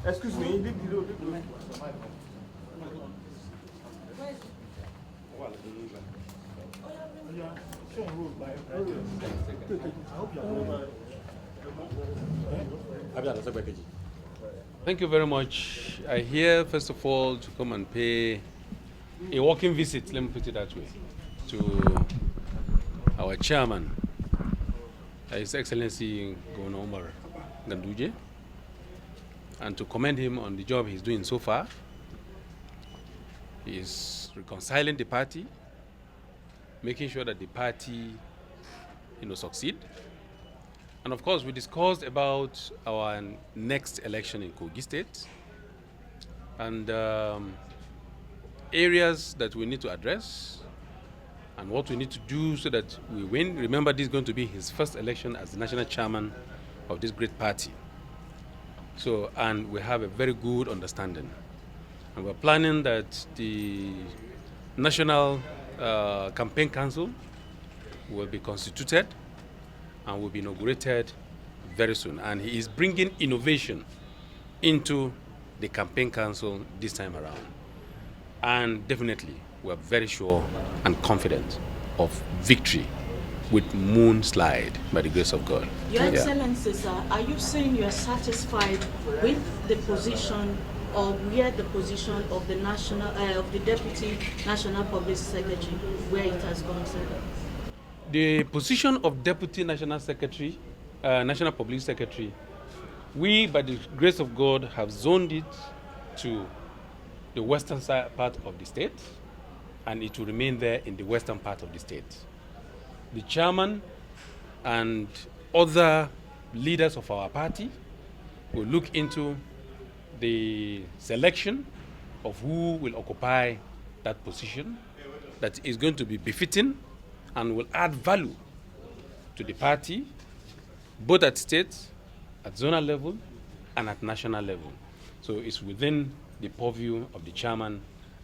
Excuse me, Thank you very much. I here, first of all, to come and pay a walking visit, let me put it that way, to our chairman, His Excellency Governor Omar Ganduje, and to commend him on the job he's doing so far. He is reconciling the party, making sure that the party, succeed. And of course, we discussed about our next election in Kogi State and areas that we need to address and what we need to do so that we win. Remember, this is going to be his first election as the national chairman of this great party. So, and we have a very good understanding. And we're planning that the National Campaign Council will be constituted and will be inaugurated very soon. And he is bringing innovation into the campaign council this time around. And definitely, we're very sure and confident of victory with moonslide by the grace of God. Your Excellency, sir, are you saying you are satisfied with the position or where the position of the Deputy National Public Secretary, where it has gone, sir? The position of Deputy National Secretary, National Public Secretary, we, by the grace of God, have zoned it to the western side part of the state, and it will remain there in the western part of the state. The chairman and other leaders of our party will look into the selection of who will occupy that position that is going to be befitting and will add value to the party, both at state, at zonal level, and at national level. So it's within the purview of the chairman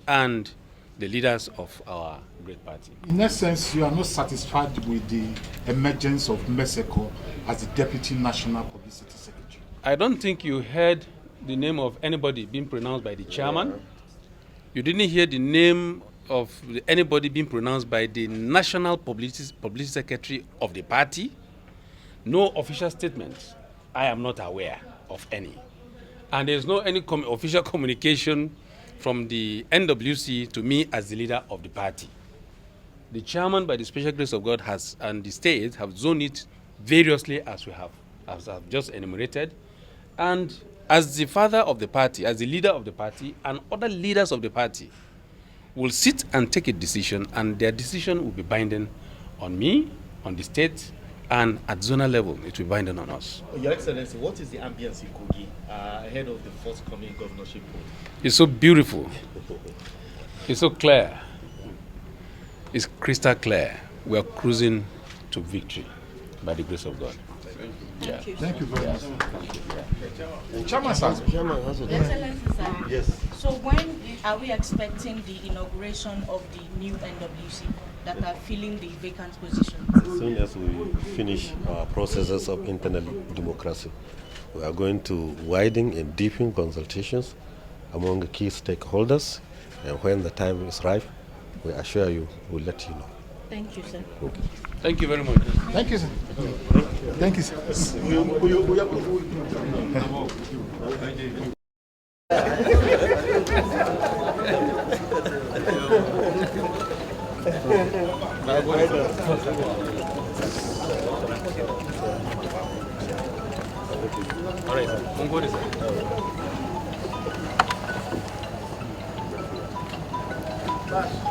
and the leaders of our great party. In essence, you are not satisfied with the emergence of Meseko as the Deputy National Publicity Secretary? I don't think you heard the name of anybody being pronounced by the chairman. You didn't hear the name of anybody being pronounced by the National Publicity Secretary of the party. No official statement. I am not aware of any. And there's no any official communication from the NWC to me as the leader of the party. The chairman, by the special grace of God, has and the state have zoned it variously as I've just enumerated. And as the father of the party, as the leader of the party, and other leaders of the party will sit and take a decision, and their decision will be binding on me, on the state, and at zonal level, it will be binding on us. Your Excellency, what is the ambience in Kogi ahead of the forthcoming governorship vote? It's so beautiful. It's so clear. It's crystal clear. We are cruising to victory by the grace of God. Thank you. Thank you very much. Chairman, sir. Excellency, sir. Yes. So when are we expecting the inauguration of the new NWC that are filling the vacant positions? As soon as we finish our processes of internal democracy, we are going to widen and deepen consultations among the key stakeholders, and when the time is ripe, we assure you, we'll let you know. Thank you, sir. Okay. Thank you very much. Thank you, sir. Thank you, sir. All right, sir.